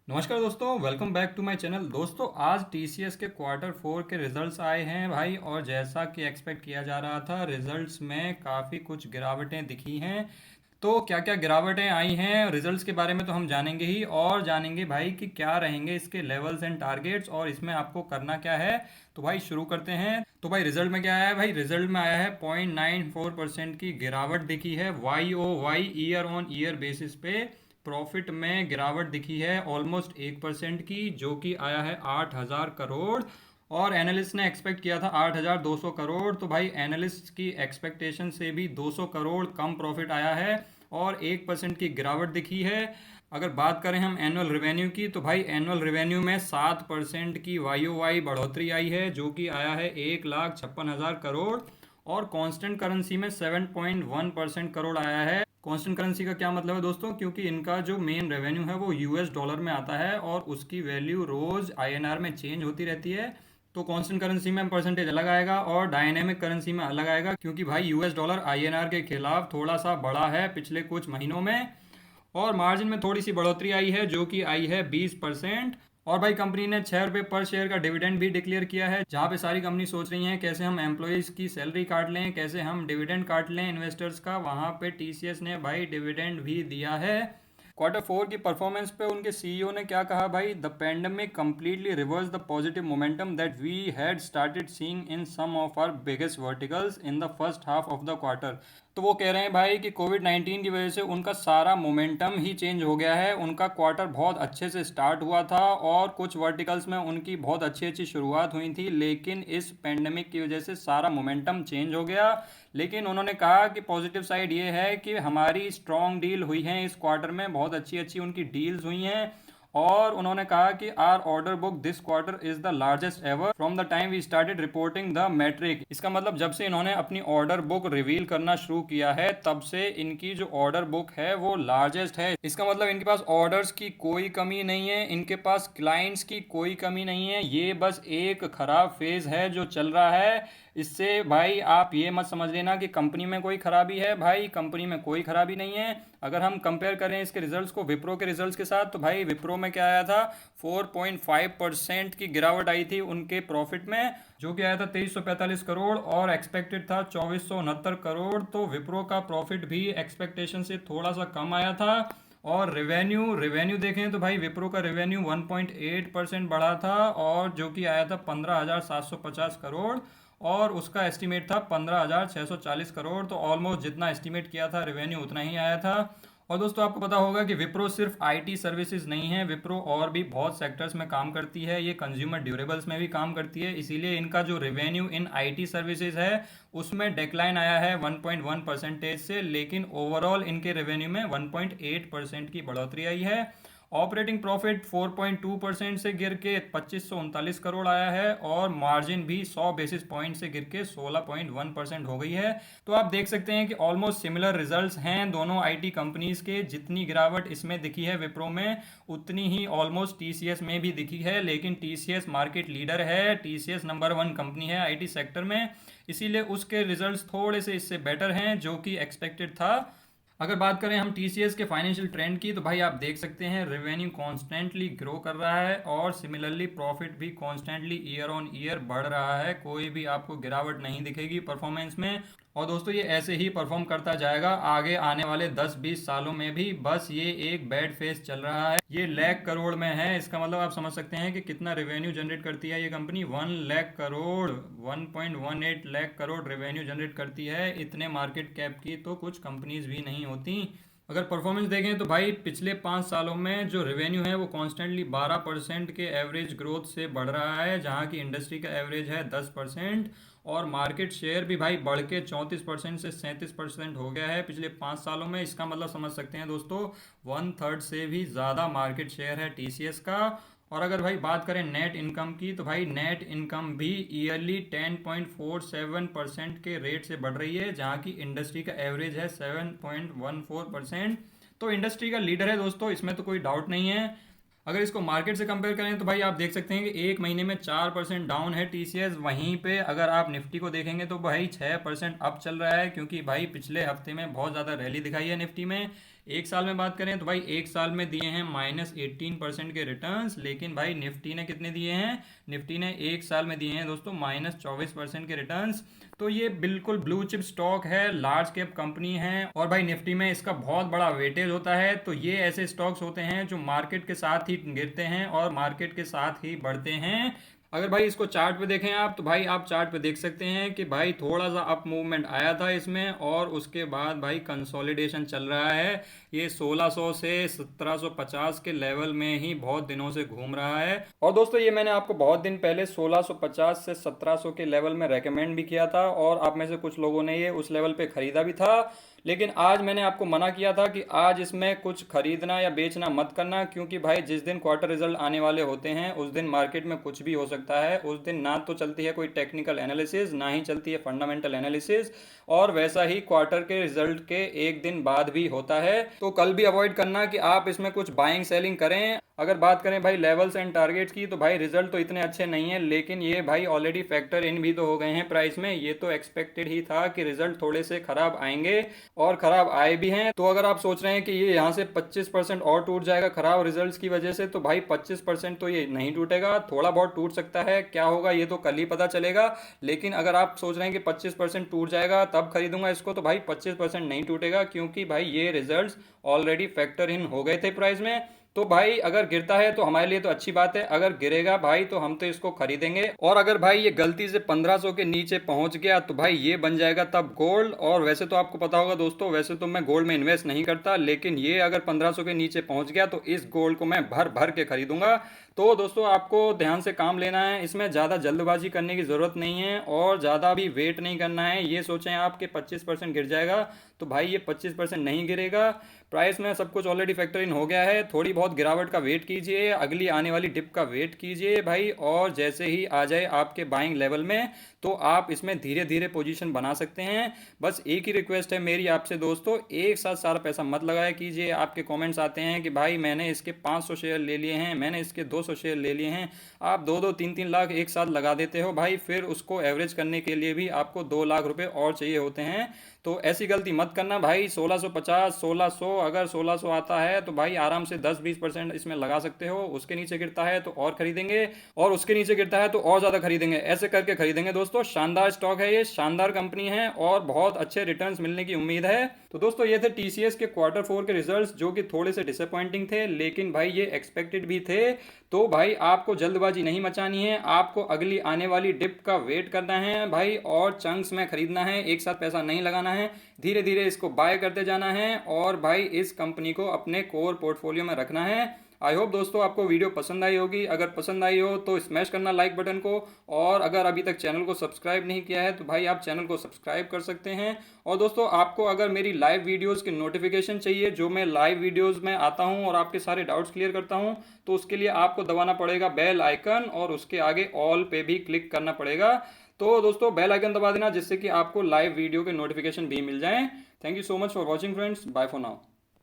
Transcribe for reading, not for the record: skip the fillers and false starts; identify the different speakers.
Speaker 1: नमस्कार दोस्तों, welcome back to my channel. दोस्तों, आज टीसीएस के क्वार्टर फोर के रिजल्ट्स आए हैं भाई, और जैसा कि एक्सपेक्ट किया जा रहा था रिजल्ट्स में काफ़ी कुछ गिरावटें दिखी हैं। तो क्या क्या गिरावटें आई हैं रिजल्ट्स के बारे में तो हम जानेंगे ही, और जानेंगे भाई कि क्या रहेंगे इसके लेवल्स एंड टारगेट्स और इसमें आपको करना क्या है। तो भाई शुरू करते हैं। तो भाई रिजल्ट में क्या आया है? भाई रिजल्ट में आया है 0.94% की गिरावट दिखी है Y O Y year on year basis पे। प्रॉफिट में गिरावट दिखी है ऑलमोस्ट 1% की, जो कि आया है 8,000 करोड़। और एनालिस्ट ने एक्सपेक्ट किया था 8,200 करोड़। तो भाई एनालिस्ट की एक्सपेक्टेशन से भी 200 करोड़ कम प्रॉफिट आया है और 1% की गिरावट दिखी है। अगर बात करें हम एनुअल रेवेन्यू की, तो भाई एनुअल रेवेन्यू में 7% की वाई ओ वाई बढ़ोतरी आई है, जो कि आया है 1,56,000 करोड़। और कांस्टेंट करेंसी में 7.1% करोड़ आया है। कांस्टेंट करेंसी का क्या मतलब है दोस्तों? क्योंकि इनका जो मेन रेवेन्यू है वो यूएस डॉलर में आता है और उसकी वैल्यू रोज आईएनआर में चेंज होती रहती है। तो कांस्टेंट करेंसी में परसेंटेज अलग आएगा और डायनेमिक करेंसी में अलग आएगा, क्योंकि भाई यूएस डॉलर आईएनआर के खिलाफ थोड़ा सा बढ़ा है पिछले कुछ महीनों में। और मार्जिन में थोड़ी सी बढ़ोतरी आई है, जो कि आई है 20%। और भाई कंपनी ने 6 रुपये पर शेयर का डिविडेंड भी डिक्लेयर किया है, जहाँ पे सारी कंपनी सोच रही हैं कैसे हम एम्प्लॉयज़ की सैलरी काट लें, कैसे हम डिविडेंड काट लें इन्वेस्टर्स का। वहाँ पे टीसीएस ने भाई डिविडेंड भी दिया है। क्वार्टर फोर की परफॉर्मेंस पे उनके सीईओ ने क्या कहा भाई? The pandemic completely reverse the positive momentum that we had started seeing in some of our biggest verticals in the first half of the quarter. तो वो कह रहे हैं भाई कि कोविड 19 की वजह से उनका सारा मोमेंटम ही चेंज हो गया है। उनका क्वार्टर बहुत अच्छे से स्टार्ट हुआ था और कुछ वर्टिकल्स में उनकी बहुत अच्छी अच्छी शुरुआत हुई थी, लेकिन इस पेंडेमिक की वजह से सारा मोमेंटम चेंज हो गया। लेकिन उन्होंने कहा कि पॉजिटिव साइड ये है कि हमारी स्ट्रॉन्ग डील हुई है इस क्वार्टर में, बहुत अच्छी अच्छी उनकी डील्स हुई हैं। और उन्होंने कहा कि our order book this quarter is the largest ever from the time we started reporting the metric. इसका मतलब जब से इन्होंने अपनी ऑर्डर बुक रिवील करना शुरू किया है तब से इनकी जो ऑर्डर बुक है वो लार्जेस्ट है। इसका मतलब इनके पास ऑर्डर्स की कोई कमी नहीं है, इनके पास क्लाइंट्स की कोई कमी नहीं है। ये बस एक खराब फेज है जो चल रहा है। इससे भाई आप ये मत समझ लेना कि कंपनी में कोई खराबी है। भाई कंपनी में कोई खराबी नहीं है। अगर हम कंपेयर करें इसके रिजल्ट्स को विप्रो के रिजल्ट्स के साथ, तो भाई विप्रो में क्या आया था? 4.5% की गिरावट आई थी उनके प्रॉफिट में, जो कि आया था 2345 करोड़, और एक्सपेक्टेड था 2469 करोड़। तो विप्रो का प्रॉफिट भी एक्सपेक्टेशन से थोड़ा सा कम आया था। और रेवेन्यू रेवेन्यू देखें तो भाई विप्रो का रेवेन्यू 1.8% बढ़ा था, और जो कि आया था 15,750 करोड़। और उसका एस्टीमेट था 15,640 करोड़। तो ऑलमोस्ट जितना एस्टीमेट किया था रेवेन्यू उतना ही आया था। और दोस्तों आपको पता होगा कि विप्रो सिर्फ आईटी सर्विसेज नहीं है, विप्रो और भी बहुत सेक्टर्स में काम करती है। ये कंज्यूमर ड्यूरेबल्स में भी काम करती है, इसीलिए इनका जो रेवेन्यू इन आईटी सर्विसेज है उसमें डिक्लाइन आया है 1.1% से, लेकिन ओवरऑल इनके रेवेन्यू में 1.8% की बढ़ोतरी आई है। ऑपरेटिंग प्रॉफिट 4.2% से गिर के 2539 करोड़ आया है, और मार्जिन भी 100 बेसिस पॉइंट से गिर के 16.1% हो गई है। तो आप देख सकते हैं कि ऑलमोस्ट सिमिलर रिजल्ट्स हैं दोनों आईटी कंपनीज के। जितनी गिरावट इसमें दिखी है विप्रो में, उतनी ही ऑलमोस्ट टीसीएस में भी दिखी है। लेकिन टीसीएस मार्केट लीडर है, टीसीएस नंबर 1 कंपनी है आईटी सेक्टर में, इसीलिए उसके रिजल्ट्स थोड़े से इससे बेटर हैं, जो कि एक्सपेक्टेड था। अगर बात करें हम टीसीएस के फाइनेंशियल ट्रेंड की, तो भाई आप देख सकते हैं रेवेन्यू कॉन्स्टेंटली ग्रो कर रहा है, और सिमिलरली प्रॉफिट भी कॉन्स्टेंटली ईयर ऑन ईयर बढ़ रहा है। कोई भी आपको गिरावट नहीं दिखेगी परफॉर्मेंस में। और दोस्तों ये ऐसे ही परफॉर्म करता जाएगा आगे आने वाले 10-20 सालों में भी। बस ये एक बैड फेज चल रहा है। ये लाख करोड़ में है, इसका मतलब आप समझ सकते हैं कि कितना रेवेन्यू जनरेट करती है ये company. 1 lakh crore, 1.18 lakh crore revenue generate करती है। इतने मार्केट कैप की तो कुछ कंपनीज भी नहीं होती। अगर परफॉर्मेंस देखें तो भाई पिछले 5 सालों में जो रेवेन्यू है वो कॉन्स्टेंटली 12% के एवरेज ग्रोथ से बढ़ रहा है, जहाँ की इंडस्ट्री का एवरेज है 10%। और मार्केट शेयर भी भाई बढ़ के 34% से 37% हो गया है पिछले 5 सालों में। इसका मतलब समझ सकते हैं दोस्तों, 1/3 से भी ज़्यादा मार्केट शेयर है टीसीएस का। और अगर भाई बात करें नेट इनकम की, तो भाई नेट इनकम भी ईयरली 10.47% के रेट से बढ़ रही है, जहाँ की इंडस्ट्री का एवरेज है 7.14%। तो इंडस्ट्री का लीडर है दोस्तों, इसमें तो कोई डाउट नहीं है। अगर इसको मार्केट से कंपेयर करें तो भाई आप देख सकते हैं कि एक महीने में 4% डाउन है टीसीएस। वहीं पे अगर आप निफ्टी को देखेंगे तो भाई 6% अप चल रहा है, क्योंकि भाई पिछले हफ्ते में बहुत ज़्यादा रैली दिखाई है निफ्टी में। एक साल में बात करें तो भाई एक साल में दिए हैं -18% के रिटर्न्स, लेकिन भाई निफ्टी ने कितने दिए हैं? निफ्टी ने एक साल में दिए हैं दोस्तों -24% के रिटर्न्स। तो ये बिल्कुल ब्लू चिप स्टॉक है, लार्ज कैप कंपनी है, और भाई निफ्टी में इसका बहुत बड़ा वेटेज होता है। तो ये ऐसे स्टॉक्स होते हैं जो मार्केट के साथ ही गिरते हैं और मार्केट के साथ ही बढ़ते हैं। अगर भाई इसको चार्ट पे देखें आप, तो भाई आप चार्ट पे देख सकते हैं कि भाई थोड़ा सा अप मूवमेंट आया था इसमें, और उसके बाद भाई कंसोलिडेशन चल रहा है। ये 1600 से 1750 के लेवल में ही बहुत दिनों से घूम रहा है। और दोस्तों ये मैंने आपको बहुत दिन पहले 1650 से 1700 के लेवल में रेकमेंड भी किया था, और आप में से कुछ लोगों ने ये उस लेवल पे खरीदा भी था। लेकिन आज मैंने आपको मना किया था कि आज इसमें कुछ खरीदना या बेचना मत करना, क्योंकि भाई जिस दिन क्वार्टर रिजल्ट आने वाले होते हैं उस दिन मार्केट में कुछ भी हो सकता है। उस दिन ना तो चलती है कोई टेक्निकल एनालिसिस, ना ही चलती है फंडामेंटल एनालिसिस, और वैसा ही क्वार्टर के रिजल्ट के एक दिन बाद भी होता है। तो कल भी अवॉइड करना कि आप इसमें कुछ बाइंग सेलिंग करें। अगर बात करें भाई लेवल्स एंड टारगेट्स की, तो भाई रिजल्ट तो इतने अच्छे नहीं है, लेकिन ये भाई ऑलरेडी फैक्टर इन भी तो हो गए हैं प्राइस में। ये तो एक्सपेक्टेड ही था कि रिजल्ट थोड़े से खराब आएंगे, और खराब आए भी हैं। तो अगर आप सोच रहे हैं कि ये यहाँ से 25% और टूट जाएगा खराब रिजल्ट्स की वजह से, तो भाई 25% तो ये नहीं टूटेगा, थोड़ा बहुत टूट सकता है। क्या होगा ये तो कल ही पता चलेगा। लेकिन अगर आप सोच रहे हैं कि 25% टूट जाएगा तब खरीदूंगा इसको, तो भाई 25% नहीं टूटेगा, क्योंकि भाई ये रिजल्ट्स ऑलरेडी फैक्टर इन हो गए थे प्राइस में। तो भाई अगर गिरता है तो हमारे लिए तो अच्छी बात है, अगर गिरेगा भाई तो हम तो इसको खरीदेंगे। और अगर भाई ये गलती से 1500 के नीचे पहुंच गया तो भाई ये बन जाएगा तब गोल्ड। और वैसे तो आपको पता होगा दोस्तों, वैसे तो मैं गोल्ड में इन्वेस्ट नहीं करता, लेकिन ये अगर 1500 के नीचे पहुंच गया तो इस गोल्ड को मैं भर भर के खरीदूंगा। तो दोस्तों आपको ध्यान से काम लेना है, इसमें ज़्यादा जल्दबाजी करने की ज़रूरत नहीं है, और ज़्यादा भी वेट नहीं करना है। ये सोचें आप कि 25% गिर जाएगा, तो भाई ये 25% नहीं गिरेगा। प्राइस में सब कुछ ऑलरेडी फैक्टर इन हो गया है। थोड़ी बहुत गिरावट का वेट कीजिए, अगली आने वाली डिप का वेट कीजिए भाई, और जैसे ही आ जाए आपके बाइंग लेवल में तो आप इसमें धीरे धीरे पोजीशन बना सकते हैं। बस एक ही रिक्वेस्ट है मेरी आपसे दोस्तों, एक साथ सारा पैसा मत लगाया कीजिए। आपके कमेंट्स आते हैं कि भाई मैंने इसके 500 शेयर ले लिए हैं, मैंने इसके 200 शेयर ले लिए हैं। आप 2-2 3-3 लाख एक साथ लगा देते हो भाई, फिर उसको एवरेज करने के लिए भी आपको 2 लाख रुपए और चाहिए होते हैं। तो ऐसी गलती मत करना भाई। 1650, 1600, अगर 1600 आता है तो भाई आराम से 10-20% इसमें लगा सकते हो। उसके नीचे गिरता है तो और खरीदेंगे, और उसके नीचे गिरता है तो और ज़्यादा खरीदेंगे। ऐसे करके खरीदेंगे दोस्तों। शानदार स्टॉक है ये, शानदार कंपनी है, और बहुत अच्छे रिटर्न्स मिलने की उम्मीद है। तो दोस्तों ये थे टीसीएस के Q4 के रिजल्ट्स, जो कि थोड़े से डिसअपॉइंटिंग थे, लेकिन भाई ये एक्सपेक्टेड भी थे। तो भाई आपको जल्दबाजी नहीं मचानी है, आपको अगली आने वाली डिप का वेट करना है भाई, और चंक्स में खरीदना है, एक साथ पैसा नहीं लगाना है। धीरे धीरे इसको बाय करते जाना है, और भाई इस कंपनी को अपने कोर पोर्टफोलियो में रखना है। आई होप दोस्तों आपको वीडियो पसंद आई होगी। अगर पसंद आई हो तो स्मैश करना लाइक बटन को, और अगर अभी तक चैनल को सब्सक्राइब नहीं किया है तो भाई आप चैनल को सब्सक्राइब कर सकते हैं। और दोस्तों आपको अगर मेरी लाइव वीडियोस की नोटिफिकेशन चाहिए, जो मैं लाइव वीडियोस में आता हूं और आपके सारे डाउट्स क्लियर करता हूं, तो उसके लिए आपको दबाना पड़ेगा बेल आइकन, और उसके आगे ऑल पे भी क्लिक करना पड़ेगा। तो दोस्तों बेल आइकन दबा देना, जिससे कि आपको लाइव वीडियो के नोटिफिकेशन भी मिल जाएं। Thank you so much for watching friends, bye for now.